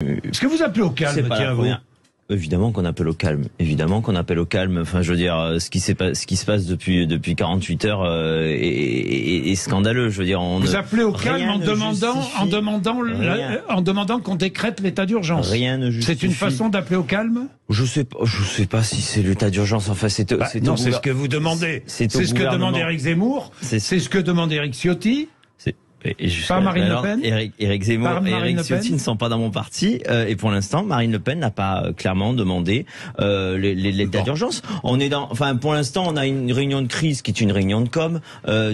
Est-ce que vous appelez au calme, tiens, vous ? Évidemment qu'on appelle au calme. Évidemment qu'on appelle au calme. Enfin, je veux dire, ce qui se passe depuis 48 heures est scandaleux. Je veux dire, vous appelez au calme en demandant qu'on décrète l'état d'urgence. Rien ne justifie. C'est une façon d'appeler au calme ? Je sais pas si c'est l'état d'urgence. Enfin, c'est ce que vous demandez. C'est ce que demande Éric Zemmour. C'est ce que demande Éric Ciotti. Pas Marine Le Pen. Éric Zemmour et Éric Ciotti ne sont pas dans mon parti et pour l'instant Marine Le Pen n'a pas clairement demandé l'état d'urgence. Pour l'instant on a une réunion de crise qui est une réunion de com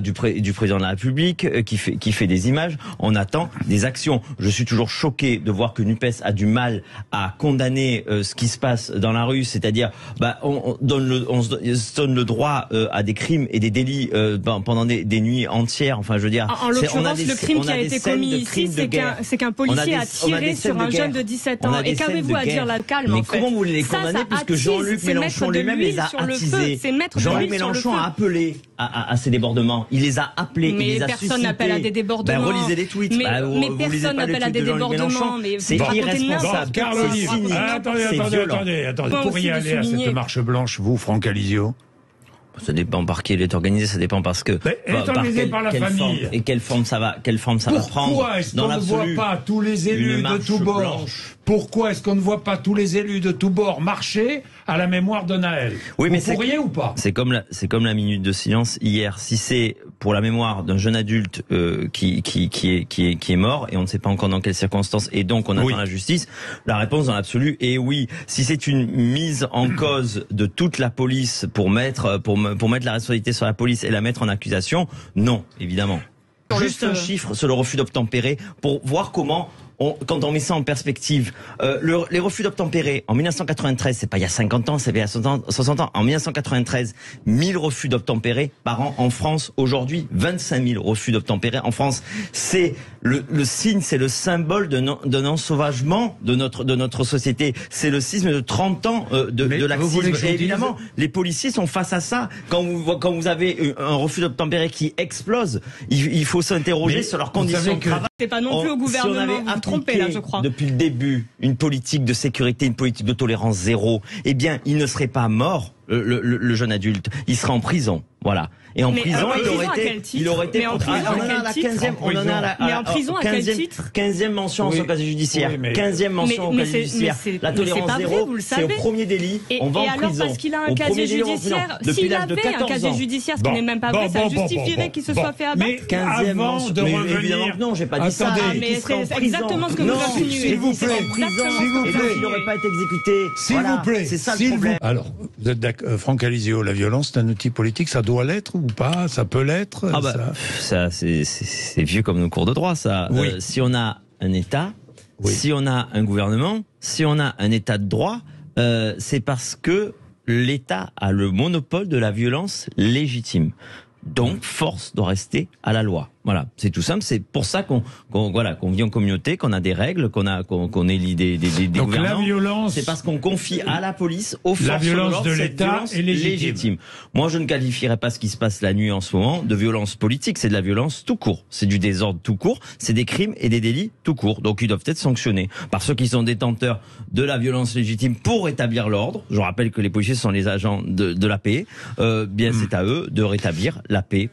du président de la République qui fait des images. On attend des actions. Je suis toujours choqué de voir que NUPES a du mal à condamner ce qui se passe dans la rue, c'est-à-dire on se donne le droit à des crimes et des délits pendant des nuits entières. Enfin, je veux dire, le crime qui a été commis ici, c'est qu'un policier a tiré sur un jeune de 17 ans. Et qu'avez-vous à dire là, calme, mais comment vous voulez les condamner puisque Jean-Luc Mélenchon lui-même les a attisés. Jean-Luc Mélenchon a appelé à ces débordements. Il les a appelés, il les a suscités. Mais personne n'appelle à des débordements. Relisez les tweets. Mais personne n'appelle à des débordements. C'est irresponsable. C'est cynique. Attendez. Vous pourriez aller à cette marche blanche, vous, Franck Alizio ? Ça dépend par qui elle est organisée, ça dépend parce que elle est organisée par la famille. Et quelle forme ça va prendre. Pourquoi est-ce qu'on ne voit pas tous les élus de tous bords Pourquoi est-ce qu'on ne voit pas tous les élus de tous bords marcher à la mémoire de Naël? Oui, mais vous pourriez ou pas? C'est comme la minute de silence hier. Si c'est pour la mémoire d'un jeune adulte qui est mort et on ne sait pas encore dans quelles circonstances et donc on attend la justice, la réponse dans l'absolu est oui. Si c'est une mise en cause de toute la police pour mettre la responsabilité sur la police et la mettre en accusation, non, évidemment. Juste un chiffre sur le refus d'obtempérer pour voir comment quand on met ça en perspective, les refus d'obtempérer en 1993, c'est pas il y a 50 ans, c'est il y a 60 ans. En 1993, 1000 refus d'obtempérer par an en France. Aujourd'hui, 25 000 refus d'obtempérer en France. C'est le signe, c'est le symbole d'un ensauvagement de notre société. C'est le sisme de 30 ans de laxisme. Et évidemment, les policiers sont face à ça. Quand vous avez un refus d'obtempérer qui explose, il faut s'interroger sur leurs conditions de travail. C'est pas non plus au gouvernement de vous tromper là, je crois. Depuis le début, une politique de sécurité, une politique de tolérance zéro, eh bien, il ne serait pas mort, le jeune adulte. Il serait en prison. Voilà. Et en prison, il aurait été. Mais en prison, à quel titre ? Mais en prison, à quel titre ? 15e mention au casier judiciaire. 15e mention au casier judiciaire. La tolérance zéro, c'est au premier délit. On va en prison. Et alors, parce qu'il a un casier judiciaire, s'il avait un casier judiciaire, ce qui n'est même pas vrai, ça justifierait qu'il se soit fait abattre. Mais avant de revenir... Non, j'ai pas dit ça. Mais c'est exactement ce que vous insinuez. S'il vous plaît. S'il vous plaît. Il n'aurait pas été exécuté. S'il vous plaît. C'est ça le problème. Alors, vous êtes d'accord, Franck Alizio, la violence, c'est un outil politique, ça doit l'être ou pas? Ça peut l'être? Ça c'est vieux comme nos cours de droit, ça. Oui. Si on a un État, si on a un gouvernement, si on a un État de droit, c'est parce que l'État a le monopole de la violence légitime. Donc, force doit rester à la loi. Voilà, c'est tout simple. C'est pour ça qu'on vit en communauté, qu'on a des règles, qu'on élit des donc gouvernants. La violence, c'est parce qu'on confie à la police, aux forces la violence de l'État est légitime. Moi, je ne qualifierais pas ce qui se passe la nuit en ce moment de violence politique. C'est de la violence tout court. C'est du désordre tout court. C'est des crimes et des délits tout court. Donc, ils doivent être sanctionnés par ceux qui sont détenteurs de la violence légitime pour rétablir l'ordre. Je rappelle que les policiers sont les agents de la paix. C'est à eux de rétablir la paix.